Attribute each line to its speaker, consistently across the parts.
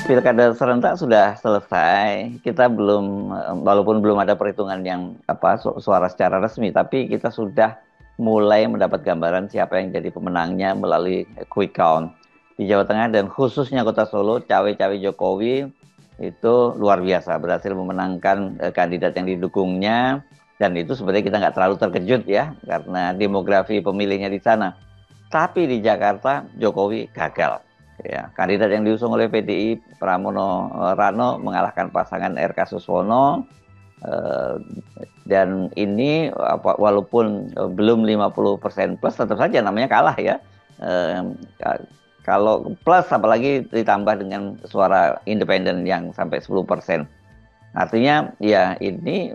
Speaker 1: Pilkada serentak sudah selesai. Kita belum, walaupun belum ada perhitungan yang suara secara resmi, tapi kita sudah mulai mendapat gambaran siapa yang jadi pemenangnya melalui quick count di Jawa Tengah dan khususnya Kota Solo. Cawe-cawe Jokowi itu luar biasa, berhasil memenangkan kandidat yang didukungnya, dan itu sebenarnya kita nggak terlalu terkejut ya karena demografi pemilihnya di sana. Tapi di Jakarta Jokowi gagal. Ya, kandidat yang diusung oleh PDI Pramono Rano mengalahkan pasangan RK Suswono, dan ini walaupun belum 50% plus tetap saja namanya kalah ya. Kalau plus apalagi ditambah dengan suara independen yang sampai 10%. Artinya ya ini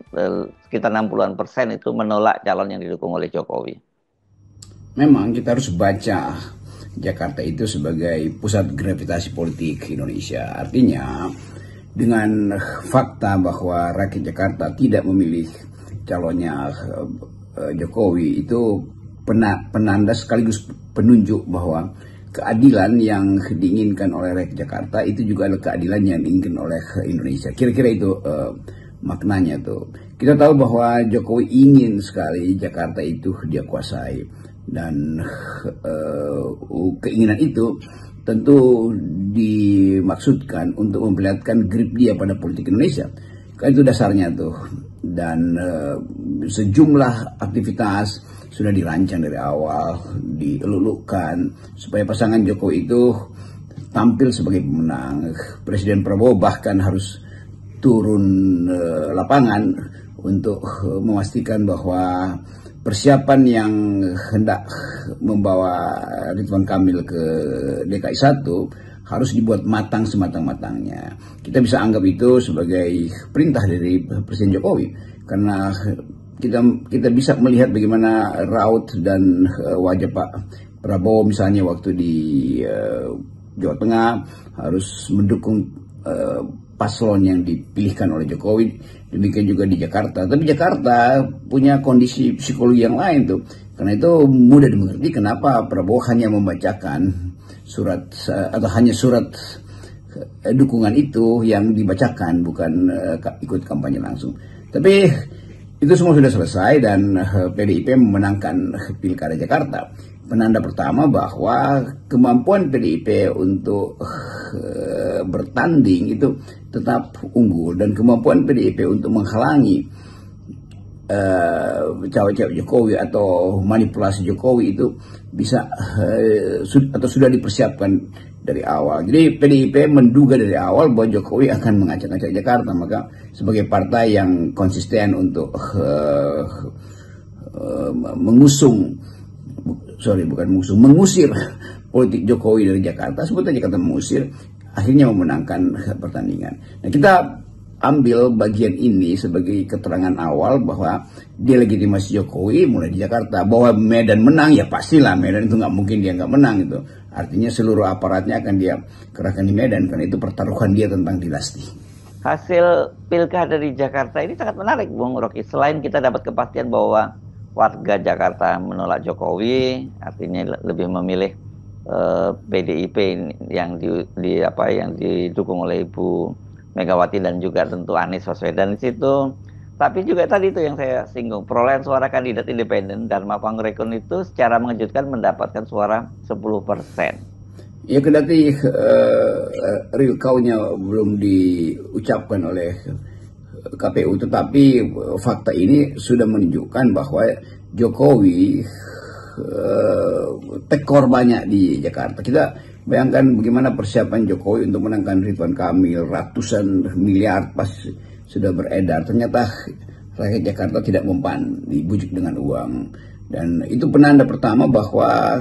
Speaker 1: sekitar 60-an% itu menolak calon yang didukung oleh Jokowi.
Speaker 2: Memang kita harus baca Jakarta itu sebagai pusat gravitasi politik Indonesia. Artinya dengan fakta bahwa rakyat Jakarta tidak memilih calonnya Jokowi itu penanda sekaligus penunjuk bahwa keadilan yang diinginkan oleh rakyat Jakarta itu juga adalah keadilan yang diinginkan oleh Indonesia. Kira-kira itu maknanya tuh. Kita tahu bahwa Jokowi ingin sekali Jakarta itu dia kuasai. Dan keinginan itu tentu dimaksudkan untuk memperlihatkan grip dia pada politik Indonesia. Kan itu dasarnya tuh. Dan sejumlah aktivitas sudah dirancang dari awal, dielulukan supaya pasangan Jokowi itu tampil sebagai pemenang. Presiden Prabowo bahkan harus turun lapangan untuk memastikan bahwa persiapan yang hendak membawa Ridwan Kamil ke DKI 1 harus dibuat matang sematang-matangnya. Kita bisa anggap itu sebagai perintah dari Presiden Jokowi karena kita bisa melihat bagaimana raut dan wajah Pak Prabowo misalnya waktu di Jawa Tengah harus mendukung paslon yang dipilihkan oleh Jokowi. Demikian juga di Jakarta. Tapi Jakarta punya kondisi psikologi yang lain tuh. Karena itu mudah dimengerti kenapa Prabowo hanya membacakan surat atau hanya surat dukungan itu yang dibacakan, bukan ikut kampanye langsung. Tapi itu semua sudah selesai dan PDIP memenangkan Pilkada Jakarta. Penanda pertama bahwa kemampuan PDIP untuk bertanding itu tetap unggul dan kemampuan PDIP untuk menghalangi cawe-cawe Jokowi atau manipulasi Jokowi itu bisa atau sudah dipersiapkan dari awal. Jadi PDIP menduga dari awal bahwa Jokowi akan mengacak-acak Jakarta, maka sebagai partai yang konsisten untuk mengusir politik Jokowi dari Jakarta, sebetulnya Jakarta mengusir, akhirnya memenangkan pertandingan. Nah, kita ambil bagian ini sebagai keterangan awal bahwa delegitimasi Jokowi mulai di Jakarta. Bahwa Medan menang, ya pastilah Medan itu nggak mungkin dia nggak menang itu. Artinya seluruh aparatnya akan dia kerahkan di Medan, karena itu pertaruhan dia tentang dinasti.
Speaker 1: Hasil pilkada di Jakarta ini sangat menarik, Bung Rocky. Selain kita dapat kepastian bahwa warga Jakarta menolak Jokowi, artinya lebih memilih PDIP yang yang didukung oleh Ibu Megawati dan juga tentu Anies Baswedan di situ. Tapi juga tadi itu yang saya singgung, perolehan suara kandidat independen Dharma Pangrekon itu secara mengejutkan mendapatkan suara 10%.
Speaker 2: Ya, kendati real count-nya belum diucapkan oleh KPU, tetapi fakta ini sudah menunjukkan bahwa Jokowi tekor banyak di Jakarta. Kita bayangkan bagaimana persiapan Jokowi untuk menangkan Ridwan Kamil, ratusan miliar pas sudah beredar. Ternyata rakyat Jakarta tidak mempan, dibujuk dengan uang. Dan itu penanda pertama bahwa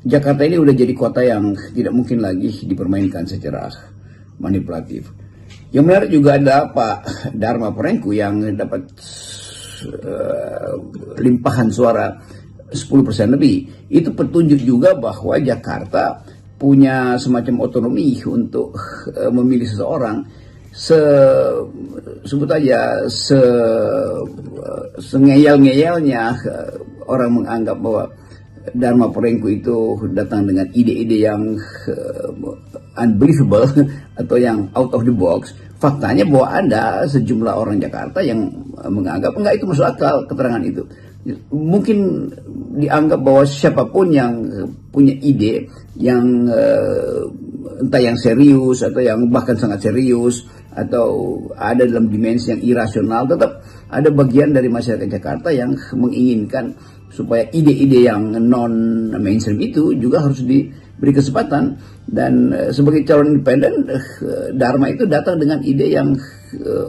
Speaker 2: Jakarta ini udah jadi kota yang tidak mungkin lagi dipermainkan secara manipulatif. Yang menarik juga ada Pak Dharma Prengku yang dapat limpahan suara 10% lebih. Itu petunjuk juga bahwa Jakarta punya semacam otonomi untuk memilih seseorang. Sebut aja sengeyel-ngeyelnya orang menganggap bahwa Dharma Prengku itu datang dengan ide-ide yang unbelievable atau yang out of the box. Faktanya bahwa ada sejumlah orang Jakarta yang menganggap enggak itu masuk akal keterangan itu. Mungkin dianggap bahwa siapapun yang punya ide yang entah yang serius atau yang bahkan sangat serius atau ada dalam dimensi yang irasional, tetap ada bagian dari masyarakat Jakarta yang menginginkan supaya ide-ide yang non mainstream itu juga harus diberi kesempatan. Dan sebagai calon independen, Dharma itu datang dengan ide yang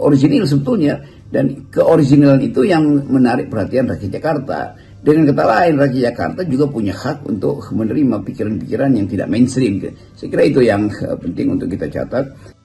Speaker 2: orisinil sebetulnya, dan keoriginalan itu yang menarik perhatian rakyat Jakarta. Dengan kata lain, rakyat Jakarta juga punya hak untuk menerima pikiran-pikiran yang tidak mainstream. Saya kira itu yang penting untuk kita catat.